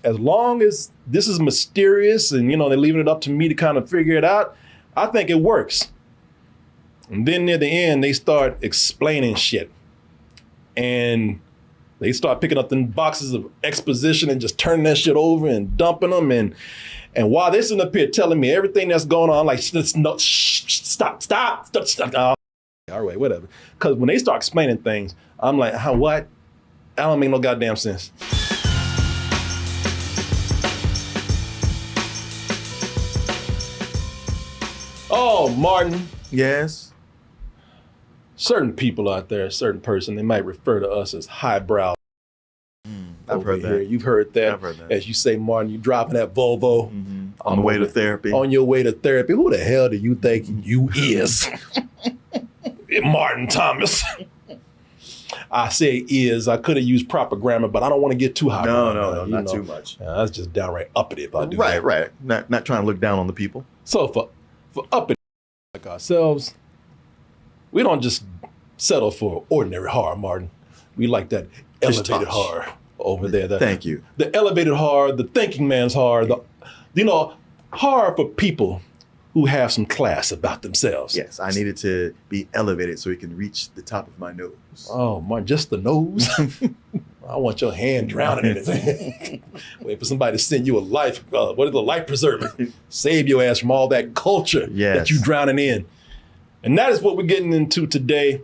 As long as this is mysterious and, they're leaving it up to me to kind of figure it out, I think it works. And then near the end, they start explaining shit. And they start picking up the boxes of exposition and just turning that shit over and dumping them. And while they're sitting up here telling me everything that's going on, I'm like, stop. All right, whatever. Because when they start explaining things, I'm like, what? That don't make no goddamn sense. Oh, Martin. Yes? Certain people out there, a certain person, they might refer to us as highbrow. I've heard here. that. You've heard that. I've heard that. As you say, Martin, you driving that Volvo. Mm-hmm. On the way to therapy. On your way to therapy. Who the hell do you think you is? Martin Thomas. I say is. I could have used proper grammar, but I don't want to get too high. No, not too much. That's just downright uppity if I do that. Right. Not trying to look down on the people. So for uppity like ourselves, we don't just settle for ordinary horror, Martin. We like that elevated horror over there. Thank you. The elevated horror, the thinking man's horror, horror for people who have some class about themselves. Yes, I needed to be elevated so it can reach the top of my nose. Oh, Martin, just the nose? I want your hand drowning in it. Wait for somebody to send you a life preserver? Save your ass from all that culture that you drowning in. And that is what we're getting into today.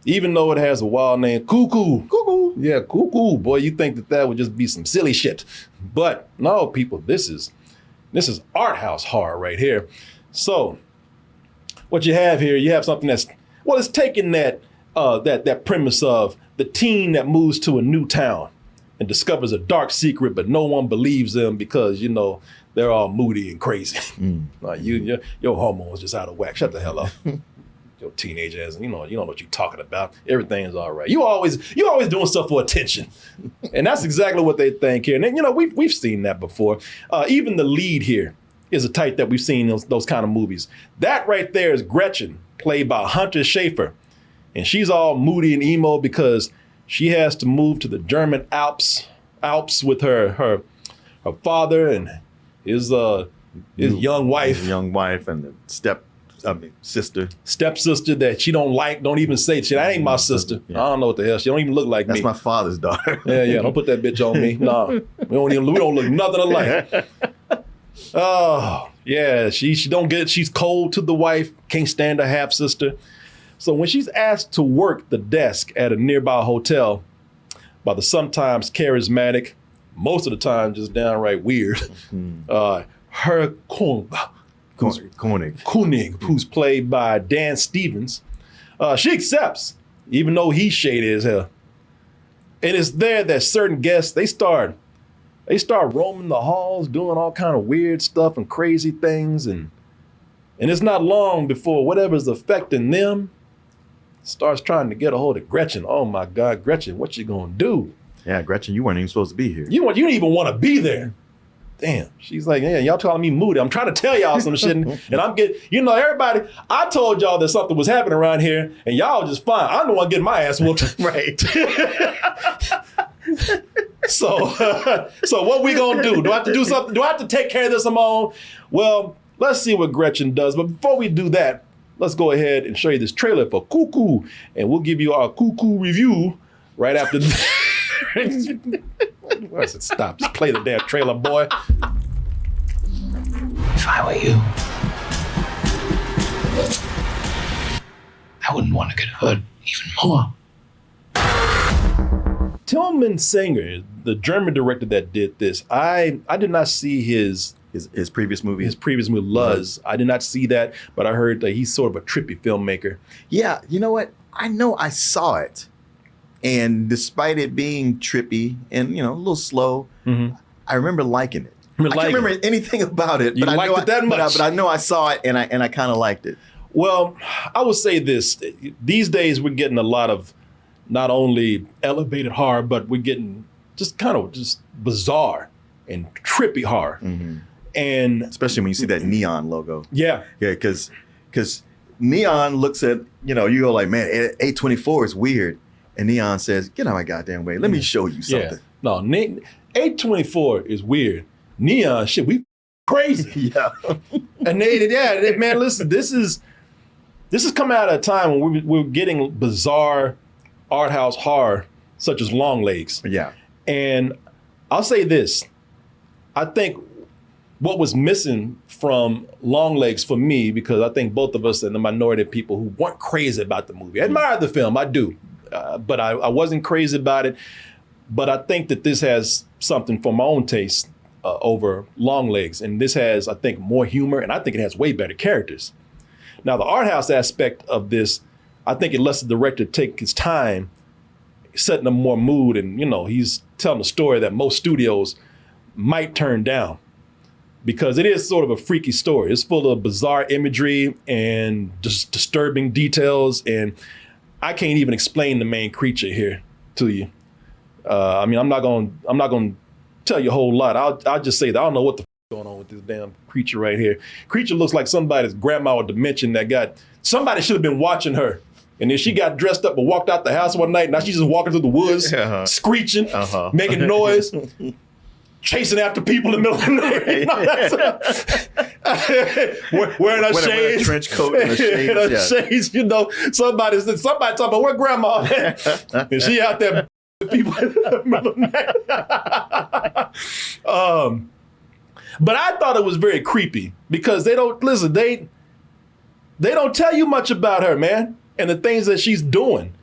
Even though it has a wild name, CUCKOO. CUCKOO. Yeah, CUCKOO. Boy, you think that would just be some silly shit. But no, people, this is art house horror right here. So what you have here, you have something it's taking that premise of the teen that moves to a new town and discovers a dark secret, but no one believes them because, they're all moody and crazy. Like your hormones just out of whack. Shut the hell up. Your teenage ass, you don't know what you're talking about. Everything is all right. You always doing stuff for attention. And that's exactly what they think here. And we've seen that before. Even the lead here is a type that we've seen in those kind of movies. That right there is Gretchen, played by Hunter Schafer. And she's all moody and emo because she has to move to the German Alps with her father and his young wife. His young wife and the stepsister that she don't even say shit. That ain't my sister. Yeah. I don't know what the hell. She don't even look like me. That's my father's daughter. Yeah. Don't put that bitch on me. No, we don't look nothing alike. Oh yeah, she don't get it. She's cold to the wife. Can't stand her half sister. So when she's asked to work the desk at a nearby hotel by the sometimes charismatic, most of the time just downright weird, her Koenig, who's played by Dan Stevens, she accepts, even though he's shady as hell. And it's there that certain guests, they start roaming the halls, doing all kind of weird stuff and crazy things. And it's not long before whatever's affecting them starts trying to get a hold of Gretchen. Oh my God, Gretchen, what you gonna do? Yeah, Gretchen, you weren't even supposed to be here. You didn't even want to be there. Damn. She's like, yeah, y'all calling me moody. I'm trying to tell y'all some shit. And I'm getting, everybody, I told y'all that something was happening around here and y'all just fine. I'm the one getting my ass whooped. Right. So what we gonna do? Do I have to do something? Do I have to take care of this on my own? Well, let's see what Gretchen does. But before we do that, let's go ahead and show you this trailer for CUCKOO. And we'll give you our CUCKOO review right after this. Where does it stop? Just play the damn trailer, boy. If I were you, I wouldn't want to get hurt even more. Tillman Singer, the German director that did this, I did not see his previous movie. His previous movie, Luz. I did not see that, but I heard that he's sort of a trippy filmmaker. Yeah, you know what? I know I saw it. And despite it being trippy and, a little slow, I remember liking it. I can't remember anything about it. You but liked it that much? But I know I saw it and I kind of liked it. Well, I would say this. These days we're getting a lot of not only elevated horror, but we're getting just kind of just bizarre and trippy horror. Mm-hmm. And especially when you see that neon logo. Yeah. Yeah, because neon looks at, you go like, man, A24 is weird. And Neon says, get out of my goddamn way. Let me show you something. Yeah. No, A24 is weird. Neon shit, we crazy. Yeah. And man, listen, this is coming out at a time when we're getting bizarre art house horror, such as Longlegs. Yeah. And I'll say this, I think what was missing from Longlegs for me, because I think both of us are the minority of people who weren't crazy about the movie. I admire the film, I do, but I wasn't crazy about it. But I think that this has something for my own taste over Longlegs. And this has, I think, more humor, and I think it has way better characters. Now, the art house aspect of this, I think it lets the director take his time setting a more mood, and he's telling a story that most studios might turn down, because it is sort of a freaky story. It's full of bizarre imagery and just disturbing details, and I can't even explain the main creature here to you. I'm not gonna tell you a whole lot. I'll just say that I don't know what the going on with this damn creature right here. Creature looks like somebody's grandma with dementia somebody should have been watching her. And then she got dressed up and walked out the house one night. Now she's just walking through the woods, screeching, making noise, chasing after people in the middle of the night. Wearing her shades, a trench coat and a shades. Somebody talking about where grandma at? And she out there with people in the middle of the night. But I thought it was very creepy because they don't tell you much about her, man, and the things that she's doing.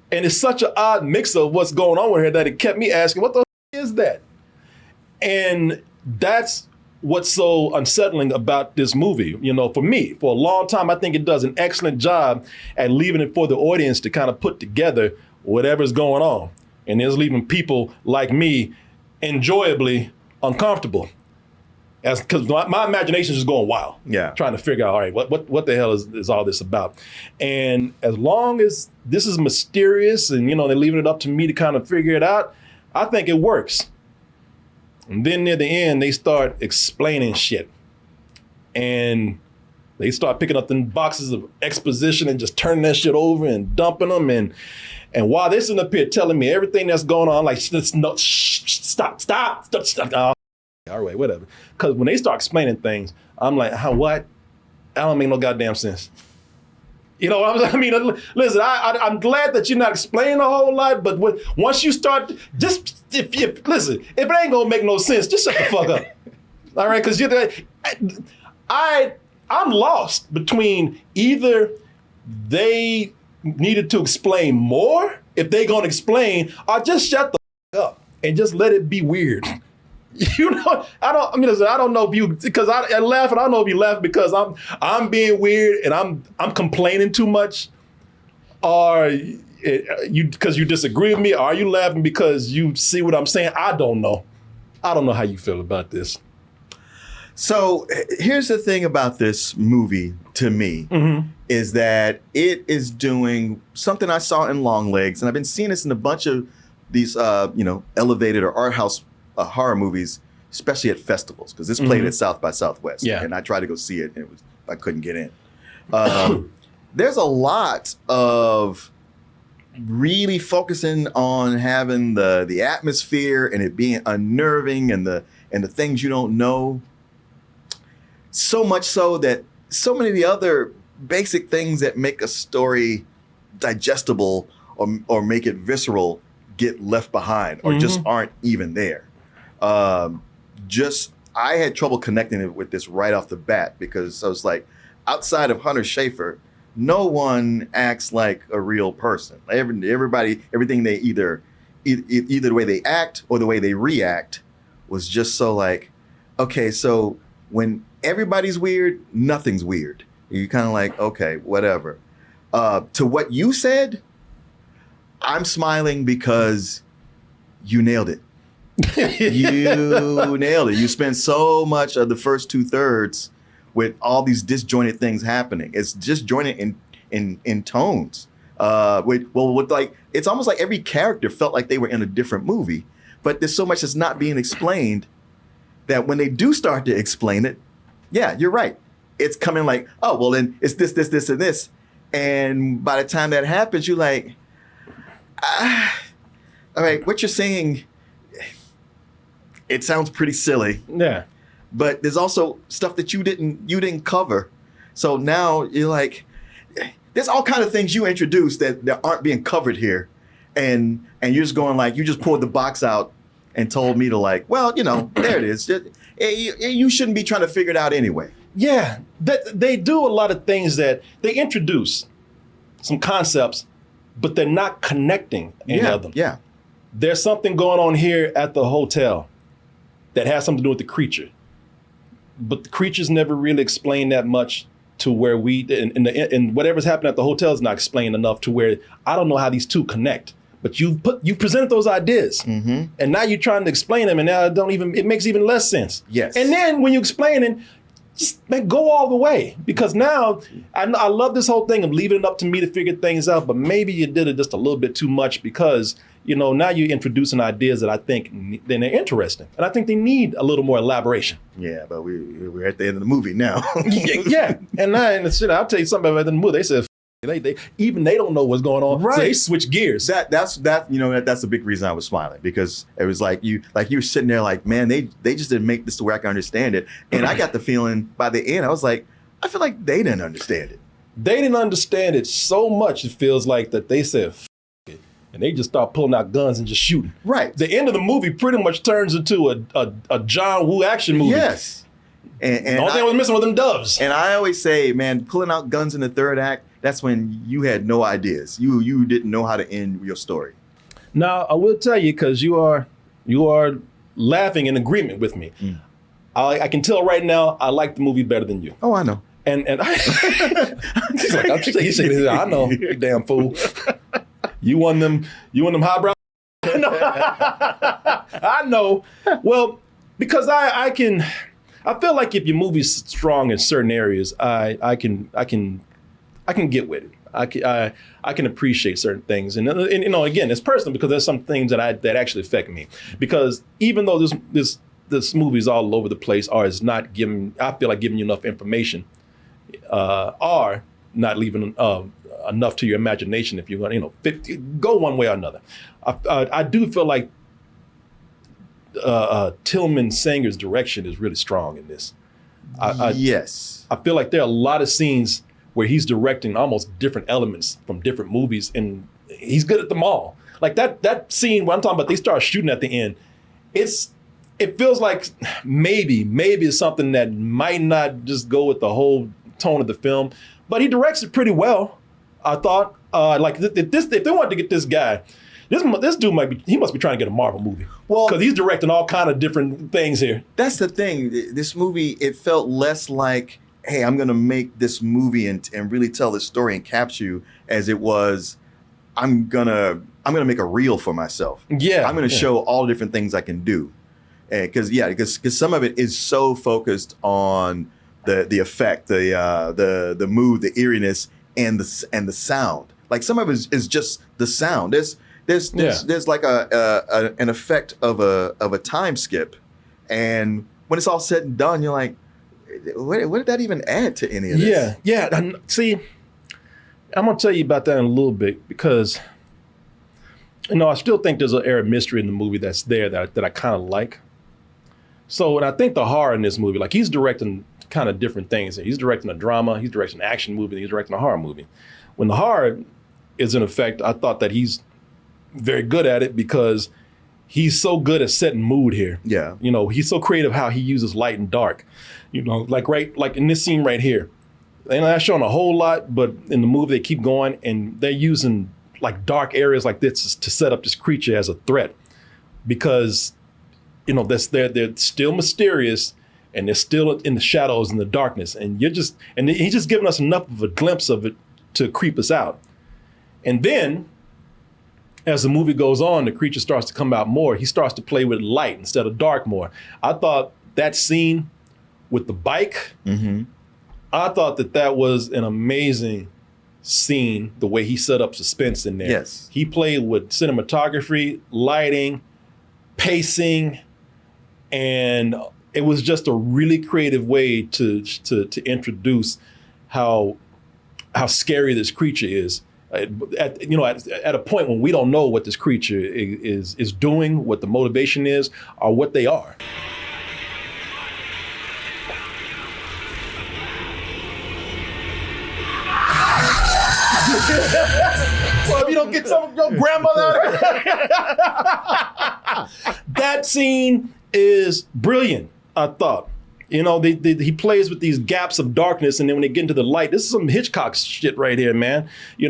And it's such an odd mix of what's going on with her that it kept me asking, what the is that? And that's what's so unsettling about this movie. For me, for a long time, I think it does an excellent job at leaving it for the audience to kind of put together whatever's going on. And it's leaving people like me enjoyably uncomfortable. Because my imagination is just going wild. Yeah. Trying to figure out, all right, what the hell is all this about? And as long as this is mysterious and, they're leaving it up to me to kind of figure it out, I think it works. And then near the end, they start explaining shit. And they start picking up the boxes of exposition and just turning that shit over and dumping them. And while they're sitting up here telling me everything that's going on, I'm like, stop. All right, whatever. Because when they start explaining things, I'm like, what? That don't make no goddamn sense. Listen, I'm glad that you're not explaining a whole lot, but once you start, if it ain't gonna make no sense, just shut the fuck up. All right, because I'm lost between either they needed to explain more, if they gonna explain, or just shut the fuck up and just let it be weird. I don't know if you, because I laugh, and I don't know if you laugh because I'm being weird and I'm complaining too much, or because you disagree with me, or are you laughing because you see what I'm saying? I don't know how you feel about this. So here's the thing about this movie to me, is that it is doing something I saw in Longlegs, and I've been seeing this in a bunch of these elevated or art house horror movies, especially at festivals, because this played at South by Southwest. Yeah. And I tried to go see it, and I couldn't get in. There's a lot of really focusing on having the atmosphere and it being unnerving and the things you don't know. So much so that so many of the other basic things that make a story digestible or make it visceral get left behind or just aren't even there. I had trouble connecting it with this right off the bat, because I was like, outside of Hunter Schafer, no one acts like a real person. Everything they either the way they act or the way they react was just so like, okay, so when everybody's weird, nothing's weird. You're kind of like, okay, whatever. To what you said, I'm smiling because you nailed it. You nailed it. You spent so much of the first 2/3 with all these disjointed things happening. It's disjointed in tones. It's almost like every character felt like they were in a different movie, but there's so much that's not being explained that when they do start to explain it, yeah, you're right. It's coming like, oh, well then it's this, and this. And by the time that happens, you're like, all right, what you're saying, it sounds pretty silly, Yeah. but there's also stuff that you didn't cover. So now you're like, there's all kind of things you introduced that aren't being covered here, and you're just going like, you just pulled the box out and told me to like, well, there it is. You shouldn't be trying to figure it out anyway. Yeah, they do a lot of things that they introduce some concepts, but they're not connecting any of them. Yeah. There's something going on here at the hotel that has something to do with the creature, but the creature's never really explained that much to where and whatever's happening at the hotel is not explained enough to where I don't know how these two connect. But you presented those ideas, and now you're trying to explain them, and now it makes even less sense. Yes. And then when you explain it, just go all the way, because now I love this whole thing of leaving it up to me to figure things out, but maybe you did it just a little bit too much, because now you're introducing ideas that I think then they're interesting, and I think they need a little more elaboration. Yeah, but we're at the end of the movie now. Yeah, and I'll tell you something about the movie. They said they don't know what's going on, right? So they switch gears. That's the big reason I was smiling, because it was like you were sitting there like, man, they just didn't make this to where I can understand it, and I got the feeling by the end I was like, I feel like they didn't understand it. They didn't understand it so much. It feels like that they said F it, and they just start pulling out guns and just shooting. Right. The end of the movie pretty much turns into a John Woo action movie. Yes. And the only thing was missing with them doves. And I always say, man, pulling out guns in the third act, that's when you had no ideas. You didn't know how to end your story. Now, I will tell you, because you are laughing in agreement with me. I can tell right now I like the movie better than you. Oh, I know. And I, he's like, he's shaking his head. I know, you damn fool. You won them highbrow. I know. Well, because I feel like if your movie's strong in certain areas, I can get with it. I can appreciate certain things, and again, it's personal, because there's some things that actually affect me. Because even though this movie is all over the place, or is not giving, I feel like giving you enough information, or not leaving enough to your imagination. If you're going to go one way or another, I do feel like Tillman Sanger's direction is really strong in this. Yes. I feel like there are a lot of scenes where he's directing almost different elements from different movies, and he's good at them all. Like that scene where I'm talking about, they start shooting at the end. It feels like maybe it's something that might not just go with the whole tone of the film, but he directs it pretty well. I thought, if they wanted to get this guy, this dude must be trying to get a Marvel movie. Well, because he's directing all kind of different things here. That's the thing. This movie, it felt less like, hey, I'm going to make this movie and really tell this story and capture you, as it was, I'm gonna make a reel for myself. Yeah, I'm gonna show all the different things I can do, because some of it is so focused on the effect, the mood, the eeriness, and the sound. Like some of it is just the sound. There's like an effect of a time skip, and when it's all said and done, you're like, what did that even add to any of this? Yeah. And see, I'm gonna tell you about that in a little bit, because I still think there's an air of mystery in the movie that's there that I kind of like. So, and I think the horror in this movie, like, he's directing kind of different things. He's directing a drama, he's directing an action movie, and he's directing a horror movie. When the horror is in effect, I thought that he's very good at it, because he's so good at setting mood here. Yeah. He's so creative how he uses light and dark. Like in this scene right here. They're not showing a whole lot, but in the movie they keep going, and they're using like dark areas like this to set up this creature as a threat, because they're still mysterious, and they're still in the shadows and the darkness, and he's just giving us enough of a glimpse of it to creep us out. And then as the movie goes on, the creature starts to come out more. He starts to play with light instead of dark more. I thought that scene with the bike, I thought that was an amazing scene, the way he set up suspense in there. Yes. He played with cinematography, lighting, pacing, and it was just a really creative way to introduce how scary this creature is. At a point when we don't know what this creature is doing, what the motivation is, or what they are. Well, if you don't get some of your grandmother, that scene is brilliant. I thought. He plays with these gaps of darkness, and then when they get into the light, this is some Hitchcock shit right here, man. You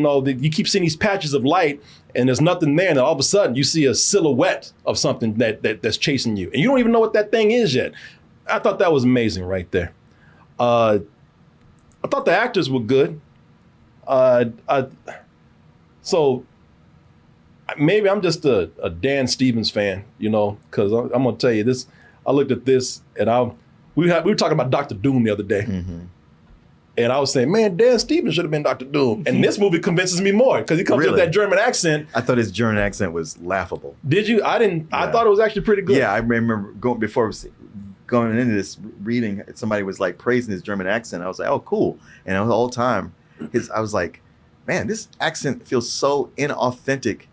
keep seeing these patches of light, and there's nothing there, and all of a sudden you see a silhouette of something that's chasing you, and you don't even know what that thing is yet. I thought that was amazing right there. I thought the actors were good. So maybe I'm just a Dan Stevens fan, because I'm gonna tell you this. I looked at this, and we were talking about Dr. Doom the other day. Mm-hmm. And I was saying, man, Dan Stevens should have been Dr. Doom. And this movie convinces me more because he comes with that German accent. I thought his German accent was laughable. Did you? I didn't. Yeah. I thought it was actually pretty good. Yeah, I remember going into this reading, somebody was like praising his German accent. I was like, oh, cool. And the whole time, I was like, man, this accent feels so inauthentic.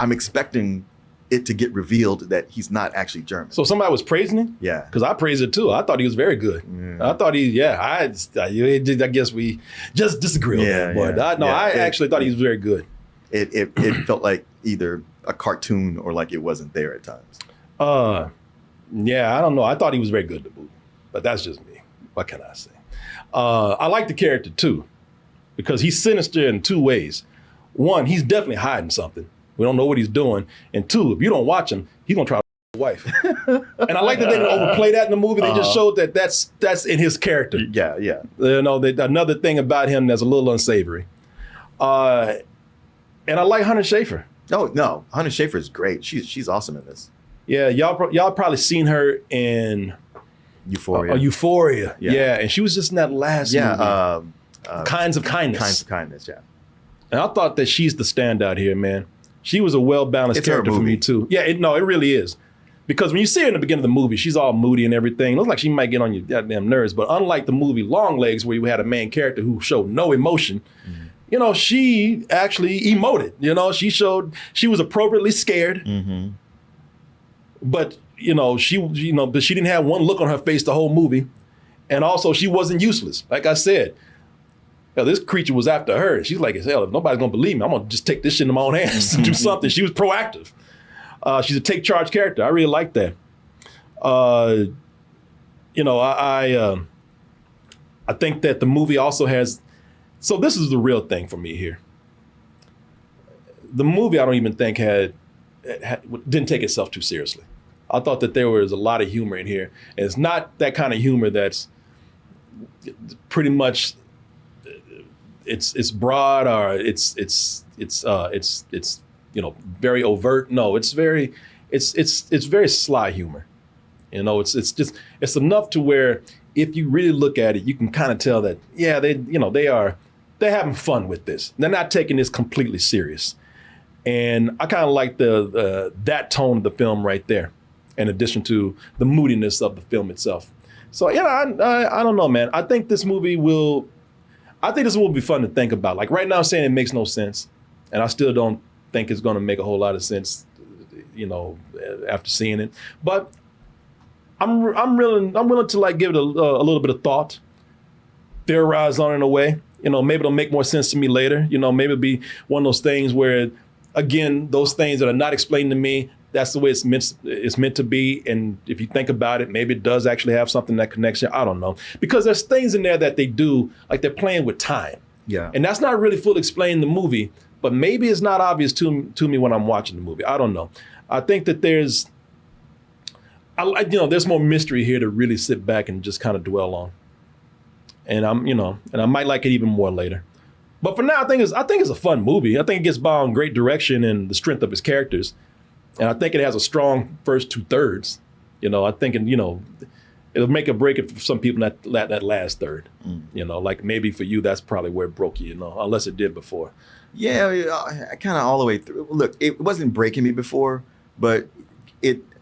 I'm expecting it to get revealed that he's not actually German. So somebody was praising him? Yeah. Because I praised it too. I thought he was very good. Yeah. I thought I guess we just disagree on that. But I actually thought he was very good. It felt like either a cartoon or like it wasn't there at times. Yeah, I don't know. I thought he was very good in the movie. But that's just me. What can I say? I like the character too. Because he's sinister in two ways. One, he's definitely hiding something. We don't know what he's doing. And two, if you don't watch him, he's gonna try to wife. And I like that they didn't overplay that in the movie. They just showed that that's in his character. Yeah. Another thing about him that's a little unsavory. And I like Hunter Schafer. Oh no, Hunter Schafer is great. She's awesome in this. Yeah, y'all probably seen her in Euphoria. Euphoria. Yeah, and she was just in that last movie. Kinds of Kindness. Kinds of Kindness, yeah. And I thought that she's the standout here, man. She was a well-balanced character for me, too. Yeah, it really is. Because when you see her in the beginning of the movie, she's all moody and everything. It looks like she might get on your goddamn nerves. But unlike the movie Longlegs, where you had a main character who showed no emotion, she actually emoted. She was appropriately scared. Mm-hmm. But, she didn't have one look on her face the whole movie. And also, she wasn't useless. Like I said, this creature was after her. She's like, hell, if nobody's gonna believe me, I'm gonna just take this shit in my own hands and do something. She was proactive. She's a take charge character. I really like that. I think that the movie also has. So this is the real thing for me here. The movie, I don't even think didn't take itself too seriously. I thought that there was a lot of humor in here, and it's not that kind of humor that's pretty much. It's broad or it's very overt. No, it's very sly humor. It's enough to where if you really look at it, you can kind of tell that they're having fun with this. They're not taking this completely serious. And I kind of like that tone of the film right there, in addition to the moodiness of the film itself. So I don't know, man. I think this movie will be fun to think about. Like right now, I'm saying it makes no sense, and I still don't think it's going to make a whole lot of sense, after seeing it. But I'm willing to like give it a little bit of thought, theorize on it in a way. Maybe it'll make more sense to me later. Maybe it'll be one of those things where, again, those things that are not explained to me, that's the way it's meant to be. And if you think about it, maybe it does actually have something that connects you. I don't know. Because there's things in there that they do, like they're playing with time. Yeah. And that's not really fully explained in the movie, but maybe it's not obvious to me when I'm watching the movie. I don't know. I think that there's more mystery here to really sit back and just kind of dwell on. And I might like it even more later. But for now, I think it's a fun movie. I think it gets by on great direction and the strength of its characters. And I think it has a strong first 2/3. I think, it'll make or break it for some people that last third. Like maybe for you, that's probably where it broke you, unless it did before. Yeah, I kind of all the way through. Look, it wasn't breaking me before, but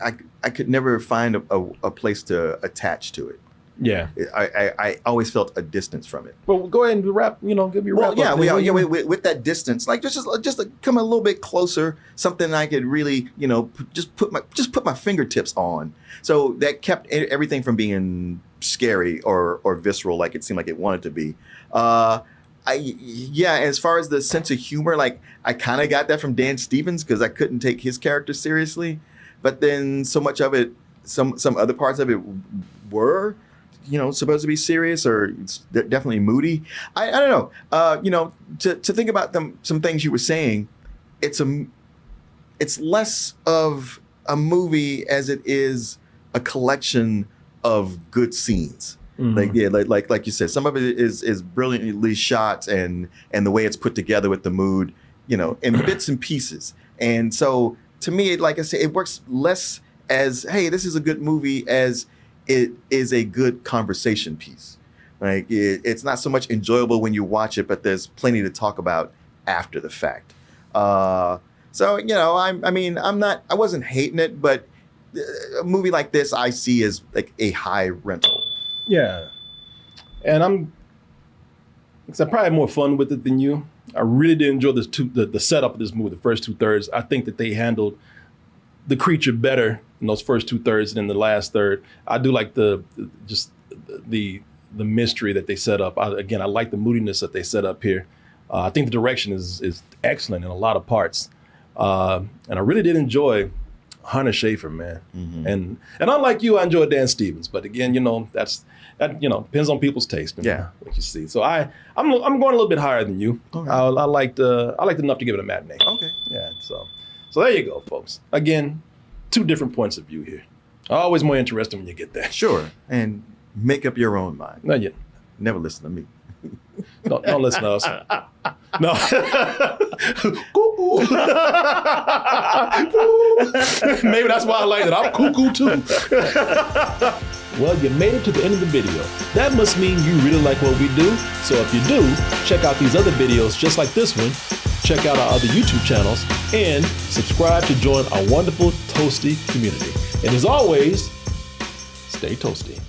I could never find a place to attach to it. Yeah. I always felt a distance from it. Well, go ahead and wrap. Give your Well, wrap. yeah, up we there. are, yeah, with that distance, like just come a little bit closer, something I could really, just put my fingertips on. So that kept everything from being scary or visceral, like it seemed like it wanted to be. As far as the sense of humor, like I kind of got that from Dan Stevens because I couldn't take his character seriously, but then so much of it, some other parts of it were, supposed to be serious or definitely moody. I don't know. To think about some things you were saying, it's less of a movie as it is a collection of good scenes. Mm-hmm. Like you said, some of it is brilliantly shot and the way it's put together with the mood, in bits and pieces. And so to me, like I said, it works less as, hey, this is a good movie as it is a good conversation piece. Like it's not so much enjoyable when you watch it, but there's plenty to talk about after the fact. I wasn't hating it, but a movie like this I see as like a high rental. Yeah, and I probably had more fun with it than you. I really did enjoy the setup of this movie, the first 2/3. I think that they handled the creature better in those first 2/3 than the last third. I do like the mystery that they set up. I like the moodiness that they set up here. I think the direction is excellent in a lot of parts, and I really did enjoy Hunter Schafer, man. Mm-hmm. And unlike you, I enjoy Dan Stevens. But again, that depends on people's taste. What you see. So I'm going a little bit higher than you. Okay. I liked enough to give it a matinee. Okay. Yeah. So there you go, folks. Again, 2 different points of view here. Always more interesting when you get that. Sure. And make up your own mind. Not yet. Never listen to me. Don't listen to us. No. Cuckoo. Maybe that's why I like it. I'm cuckoo too. Well, you made it to the end of the video. That must mean you really like what we do. So if you do, check out these other videos just like this one. Check out our other YouTube channels and subscribe to join our wonderful Toasty community. And as always, stay toasty.